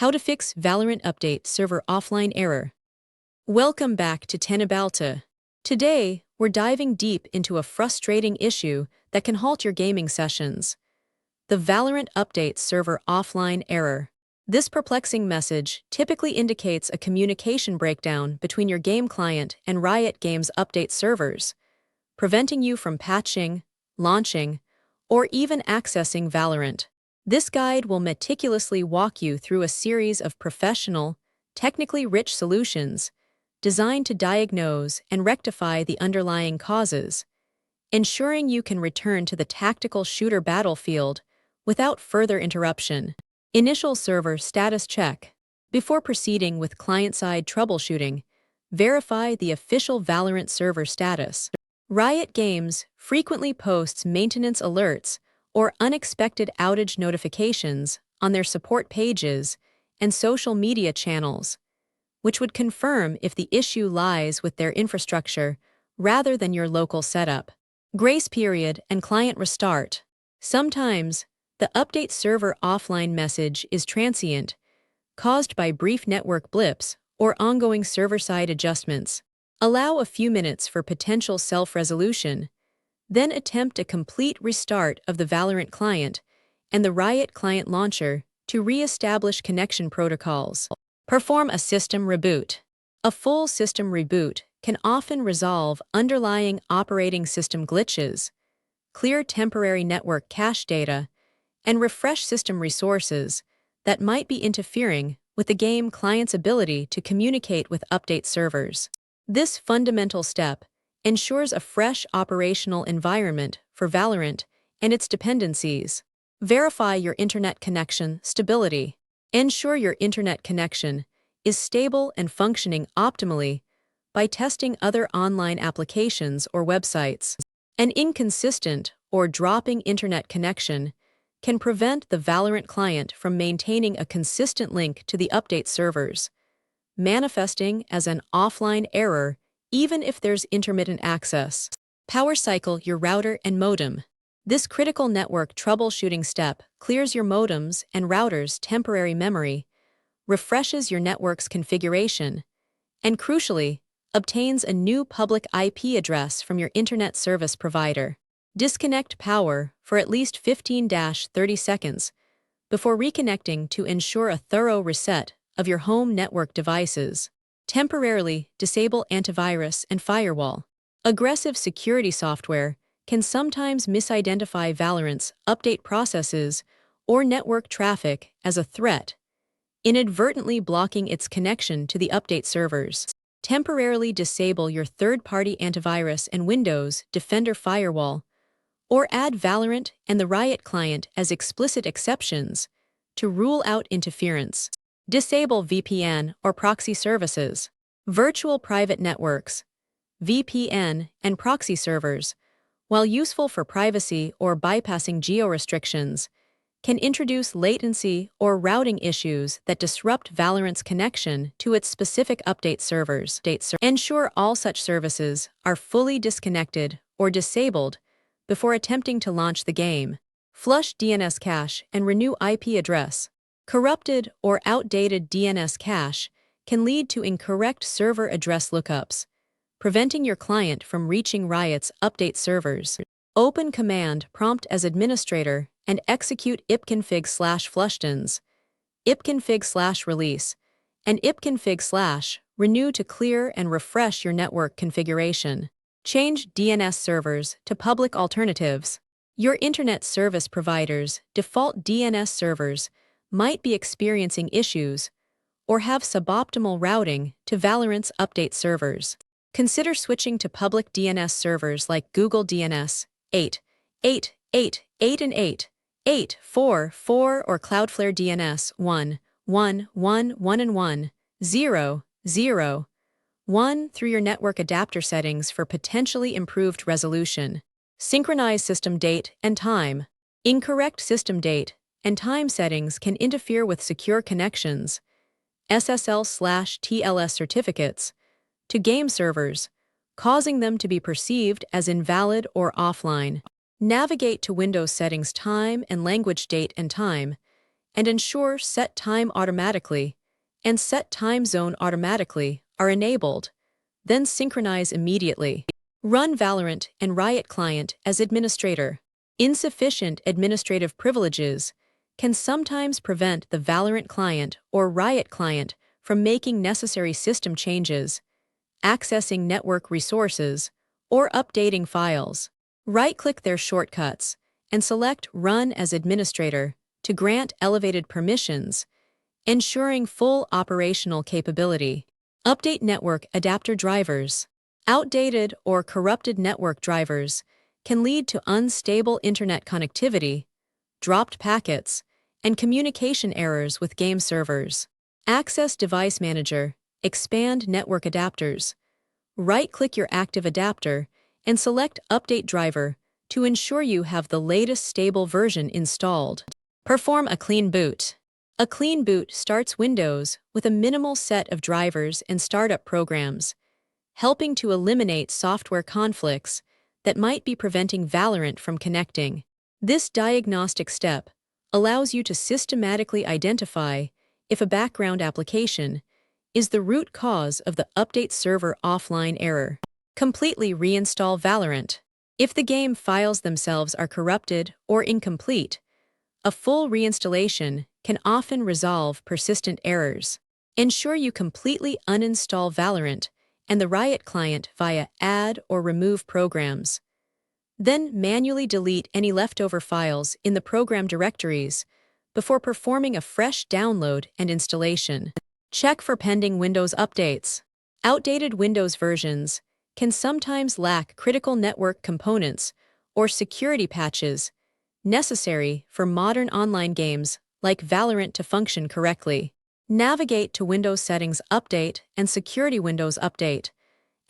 How to fix Valorant Update Server Offline error. Welcome back to Teknobalta. Today, we're diving deep into a frustrating issue that can halt your gaming sessions. The Valorant Update Server Offline error. This perplexing message typically indicates a communication breakdown between your game client and Riot Games update servers, preventing you from patching, launching, or even accessing Valorant. This guide will meticulously walk you through a series of professional, technically rich solutions designed to diagnose and rectify the underlying causes, ensuring you can return to the tactical shooter battlefield without further interruption. Initial server status check. Before proceeding with client-side troubleshooting, verify the official Valorant server status. Riot Games frequently posts maintenance alerts or unexpected outage notifications on their support pages and social media channels, which would confirm if the issue lies with their infrastructure rather than your local setup. Grace period and client restart. Sometimes, the update server offline message is transient, caused by brief network blips or ongoing server-side adjustments. Allow a few minutes for potential self-resolution, then attempt a complete restart of the Valorant client and the Riot client launcher to re-establish connection protocols. Perform a system reboot. A full system reboot can often resolve underlying operating system glitches, clear temporary network cache data, and refresh system resources that might be interfering with the game client's ability to communicate with update servers. This fundamental step ensures a fresh operational environment for Valorant and its dependencies. Verify your internet connection stability. Ensure your internet connection is stable and functioning optimally by testing other online applications or websites. An inconsistent or dropping internet connection can prevent the Valorant client from maintaining a consistent link to the update servers, manifesting as an offline error even if there's intermittent access. Power cycle your router and modem. This critical network troubleshooting step clears your modem's and router's temporary memory, refreshes your network's configuration, and crucially, obtains a new public IP address from your internet service provider. Disconnect power for at least 15-30 seconds before reconnecting to ensure a thorough reset of your home network devices. Temporarily disable antivirus and firewall. Aggressive security software can sometimes misidentify Valorant's update processes or network traffic as a threat, inadvertently blocking its connection to the update servers. Temporarily disable your third-party antivirus and Windows Defender firewall, or add Valorant and the Riot client as explicit exceptions to rule out interference. Disable VPN or proxy services. Virtual private networks, VPN, and proxy servers, while useful for privacy or bypassing geo-restrictions, can introduce latency or routing issues that disrupt Valorant's connection to its specific update servers. Ensure all such services are fully disconnected or disabled before attempting to launch the game. Flush DNS cache and renew IP address. Corrupted or outdated DNS cache can lead to incorrect server address lookups, preventing your client from reaching Riot's update servers. Open command prompt as administrator and execute ipconfig/flushdons, ipconfig/release, and ipconfig/renew to clear and refresh your network configuration. Change DNS servers to public alternatives. Your internet service provider's default DNS servers might be experiencing issues or have suboptimal routing to Valorant's update servers. Consider switching to public DNS servers like Google DNS 8, 8, 8, 8 and 8, 8, 4, 4 or Cloudflare DNS 1, 1, 1, 1 and 1, 0, 0, 1 through your network adapter settings for potentially improved resolution. Synchronize system date and time. Incorrect system date and time settings can interfere with secure connections, SSL/TLS certificates, to game servers, causing them to be perceived as invalid or offline. Navigate to Windows settings time and language date and time, and ensure Set Time Automatically and Set Time Zone Automatically are enabled, then synchronize immediately. Run Valorant and Riot Client as administrator. Insufficient administrative privileges can sometimes prevent the Valorant client or Riot client from making necessary system changes, accessing network resources, or updating files. Right-click their shortcuts and select Run as Administrator to grant elevated permissions, ensuring full operational capability. Update network adapter drivers. Outdated or corrupted network drivers can lead to unstable internet connectivity, dropped packets, and communication errors with game servers. Access Device Manager. Expand network adapters. Right-click your active adapter and select Update Driver to ensure you have the latest stable version installed. Perform a clean boot. A clean boot starts Windows with a minimal set of drivers and startup programs, helping to eliminate software conflicts that might be preventing Valorant from connecting. This diagnostic step allows you to systematically identify if a background application is the root cause of the Update Server Offline error. Completely reinstall Valorant. If the game files themselves are corrupted or incomplete, a full reinstallation can often resolve persistent errors. Ensure you completely uninstall Valorant and the Riot client via Add or Remove programs. Then manually delete any leftover files in the program directories before performing a fresh download and installation. Check for pending Windows updates. Outdated Windows versions can sometimes lack critical network components or security patches necessary for modern online games like Valorant to function correctly. Navigate to Windows Settings Update and Security Windows Update,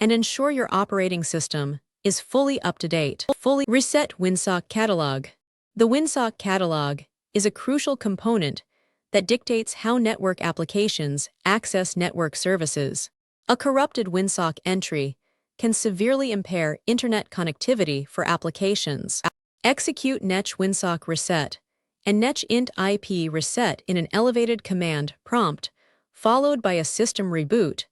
and ensure your operating system is fully up to date. Reset WinSock Catalog. The WinSock Catalog is a crucial component that dictates how network applications access network services. A corrupted WinSock entry can severely impair internet connectivity for applications. Execute netch WinSock reset and netch int IP reset in an elevated command prompt, followed by a system reboot,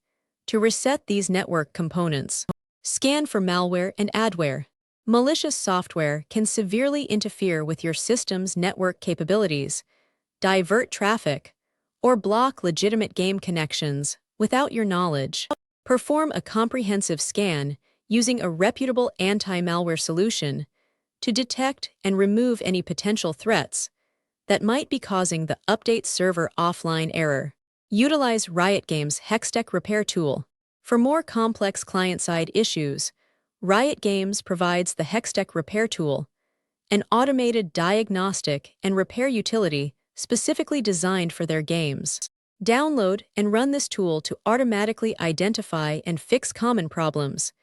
to reset these network components. Scan for malware and adware. Malicious software can severely interfere with your system's network capabilities, divert traffic, or block legitimate game connections without your knowledge. Perform a comprehensive scan using a reputable anti-malware solution to detect and remove any potential threats that might be causing the Update Server Offline error. Utilize Riot Games Hextech Repair Tool. For more complex client-side issues, Riot Games provides the Hextech Repair Tool, an automated diagnostic and repair utility specifically designed for their games. Download and run this tool to automatically identify and fix common problems,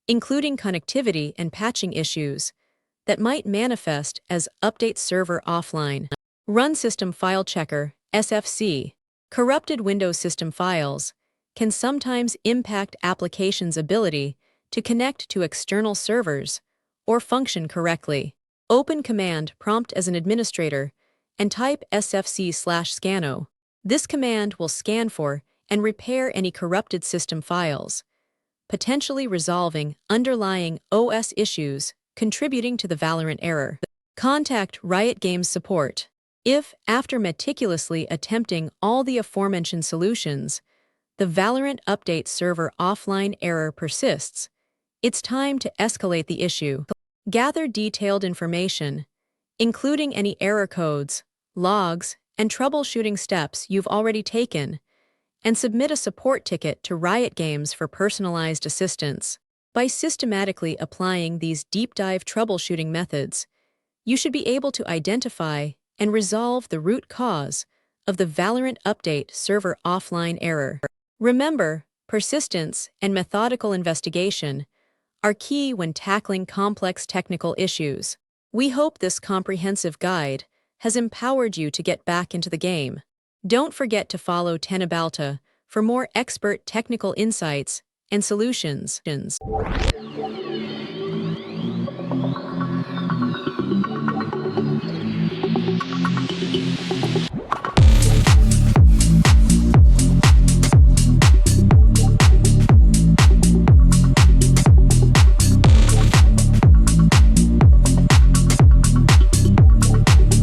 including connectivity and patching issues that might manifest as Update Server Offline. Run System File Checker, SFC. Corrupted Windows system files can sometimes impact applications' ability to connect to external servers or function correctly. Open Command Prompt as an administrator and type sfc/scano. This command will scan for and repair any corrupted system files, potentially resolving underlying OS issues contributing to the Valorant error. Contact Riot Games support. If, after meticulously attempting all the aforementioned solutions, the Valorant Update Server Offline error persists, it's time to escalate the issue. Gather detailed information, including any error codes, logs, and troubleshooting steps you've already taken, and submit a support ticket to Riot Games for personalized assistance. By systematically applying these deep-dive troubleshooting methods, you should be able to identify and resolve the root cause of the Valorant Update Server Offline error. Remember, persistence and methodical investigation are key when tackling complex technical issues. We hope this comprehensive guide has empowered you to get back into the game. Don't forget to follow Teknobalta for more expert technical insights and solutions.